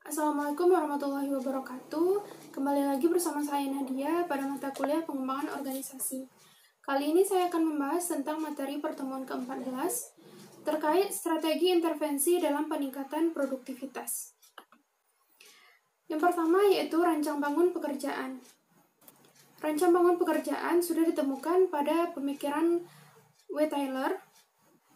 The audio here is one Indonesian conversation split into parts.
Assalamualaikum warahmatullahi wabarakatuh. Kembali lagi bersama saya Nadia pada mata kuliah pengembangan organisasi. Kali ini saya akan membahas tentang materi pertemuan ke-14 terkait strategi intervensi dalam peningkatan produktivitas. Yang pertama yaitu rancang bangun pekerjaan. Rancang bangun pekerjaan sudah ditemukan pada pemikiran W. Taylor,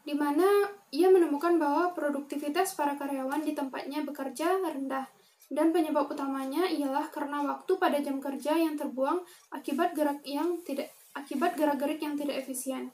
di mana ia menemukan bahwa produktivitas para karyawan di tempatnya bekerja rendah, dan penyebab utamanya ialah karena waktu pada jam kerja yang terbuang akibat gerak-gerik yang tidak efisien.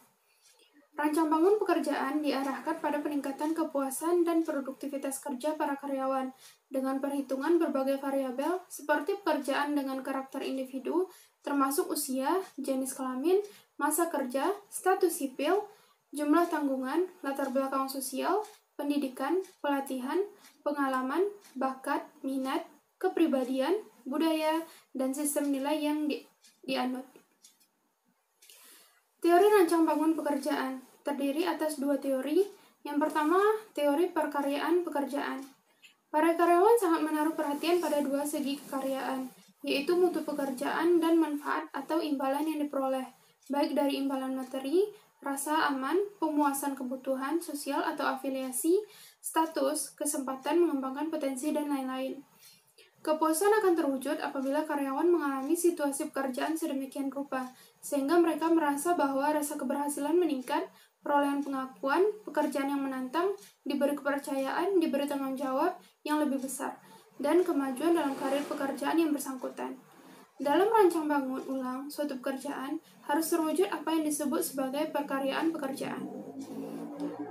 Rancang bangun pekerjaan diarahkan pada peningkatan kepuasan dan produktivitas kerja para karyawan dengan perhitungan berbagai variabel seperti pekerjaan dengan karakter individu, termasuk usia, jenis kelamin, masa kerja, status sipil, jumlah tanggungan, latar belakang sosial, pendidikan, pelatihan, pengalaman, bakat, minat, kepribadian, budaya, dan sistem nilai yang dianut. Teori rancang bangun pekerjaan terdiri atas dua teori. Yang pertama, teori perkaryaan pekerjaan. Para karyawan sangat menaruh perhatian pada dua segi kekaryaan, yaitu mutu pekerjaan dan manfaat atau imbalan yang diperoleh, baik dari imbalan materi, rasa aman, pemuasan kebutuhan sosial atau afiliasi, status, kesempatan mengembangkan potensi, dan lain-lain. Kepuasan akan terwujud apabila karyawan mengalami situasi pekerjaan sedemikian rupa, sehingga mereka merasa bahwa rasa keberhasilan meningkat, perolehan pengakuan, pekerjaan yang menantang, diberi kepercayaan, diberi tanggung jawab yang lebih besar, dan kemajuan dalam karir pekerjaan yang bersangkutan. Dalam rancang bangun ulang suatu pekerjaan, harus terwujud apa yang disebut sebagai perkaryaan pekerjaan.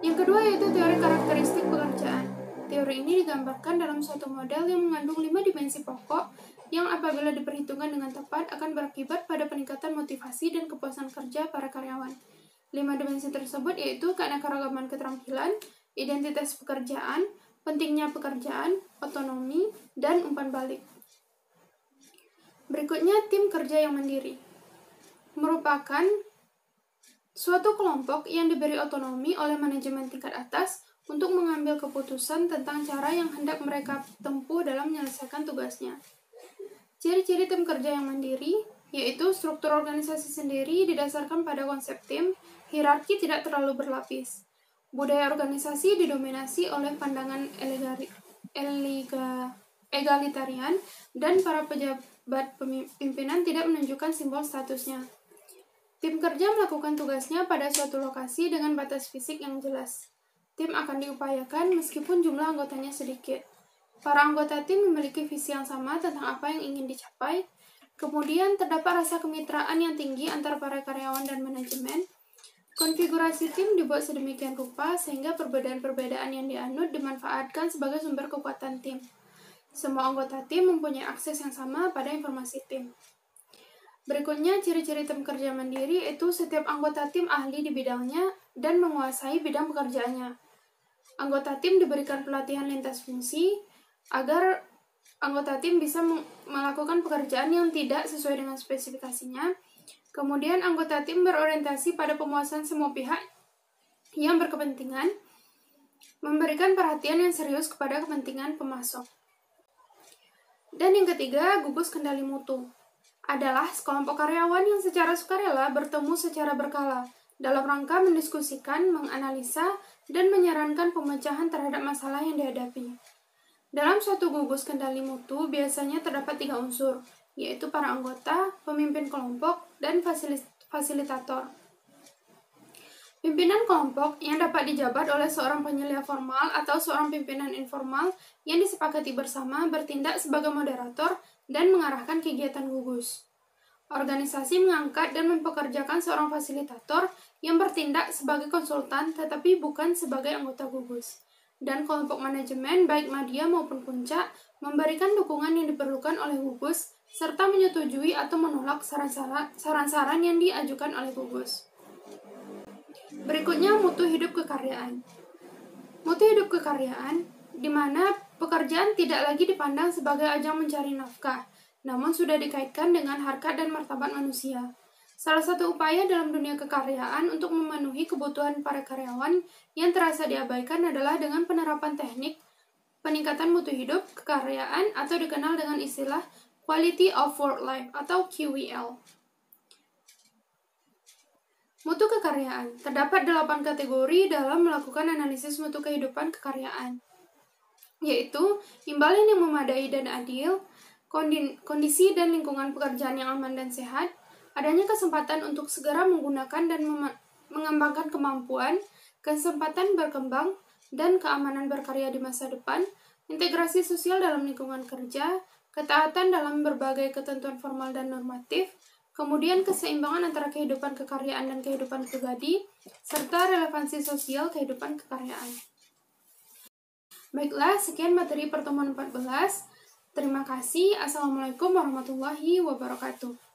Yang kedua yaitu teori karakteristik pekerjaan. Teori ini digambarkan dalam suatu model yang mengandung 5 dimensi pokok yang apabila diperhitungkan dengan tepat akan berakibat pada peningkatan motivasi dan kepuasan kerja para karyawan. 5 dimensi tersebut yaitu keanekaragaman keterampilan, identitas pekerjaan, pentingnya pekerjaan, otonomi, dan umpan balik. Berikutnya, tim kerja yang mandiri merupakan suatu kelompok yang diberi otonomi oleh manajemen tingkat atas untuk mengambil keputusan tentang cara yang hendak mereka tempuh dalam menyelesaikan tugasnya. Ciri-ciri tim kerja yang mandiri yaitu struktur organisasi sendiri didasarkan pada konsep tim, hierarki tidak terlalu berlapis. Budaya organisasi didominasi oleh pandangan egalitarian, dan para pejabat pimpinan tidak menunjukkan simbol statusnya. Tim kerja melakukan tugasnya pada suatu lokasi dengan batas fisik yang jelas. Tim akan diupayakan meskipun jumlah anggotanya sedikit. Para anggota tim memiliki visi yang sama tentang apa yang ingin dicapai. Kemudian terdapat rasa kemitraan yang tinggi antara para karyawan dan manajemen. Konfigurasi tim dibuat sedemikian rupa sehingga perbedaan-perbedaan yang dianut dimanfaatkan sebagai sumber kekuatan tim. Semua anggota tim mempunyai akses yang sama pada informasi tim. Berikutnya, ciri-ciri tim kerja mandiri yaitu setiap anggota tim ahli di bidangnya dan menguasai bidang pekerjaannya. Anggota tim diberikan pelatihan lintas fungsi agar anggota tim bisa melakukan pekerjaan yang tidak sesuai dengan spesifikasinya. Kemudian, anggota tim berorientasi pada pemuasan semua pihak yang berkepentingan, memberikan perhatian yang serius kepada kepentingan pemasok. Dan yang ketiga, gugus kendali mutu adalah sekelompok karyawan yang secara sukarela bertemu secara berkala dalam rangka mendiskusikan, menganalisa, dan menyarankan pemecahan terhadap masalah yang dihadapi. Dalam suatu gugus kendali mutu biasanya terdapat 3 unsur, yaitu para anggota, pemimpin kelompok, dan fasilitator. Pimpinan kelompok yang dapat dijabat oleh seorang penyelia formal atau seorang pimpinan informal yang disepakati bersama bertindak sebagai moderator dan mengarahkan kegiatan gugus. Organisasi mengangkat dan mempekerjakan seorang fasilitator yang bertindak sebagai konsultan tetapi bukan sebagai anggota gugus. Dan kelompok manajemen baik media maupun puncak memberikan dukungan yang diperlukan oleh gugus serta menyetujui atau menolak saran-saran yang diajukan oleh gugus. Berikutnya, mutu hidup kekaryaan. Mutu hidup kekaryaan, di mana pekerjaan tidak lagi dipandang sebagai ajang mencari nafkah, namun sudah dikaitkan dengan harkat dan martabat manusia. Salah satu upaya dalam dunia kekaryaan untuk memenuhi kebutuhan para karyawan yang terasa diabaikan adalah dengan penerapan teknik peningkatan mutu hidup, kekayaan, atau dikenal dengan istilah Quality of Work Life atau QWL. Mutu kekaryaan. Terdapat 8 kategori dalam melakukan analisis mutu kehidupan kekaryaan, yaitu imbalan yang memadai dan adil, kondisi dan lingkungan pekerjaan yang aman dan sehat, adanya kesempatan untuk segera menggunakan dan mengembangkan kemampuan, kesempatan berkembang, dan keamanan berkarya di masa depan, integrasi sosial dalam lingkungan kerja, ketaatan dalam berbagai ketentuan formal dan normatif, kemudian keseimbangan antara kehidupan kekaryaan dan kehidupan pribadi, serta relevansi sosial kehidupan kekaryaan. Baiklah, sekian materi pertemuan 14. Terima kasih. Assalamualaikum warahmatullahi wabarakatuh.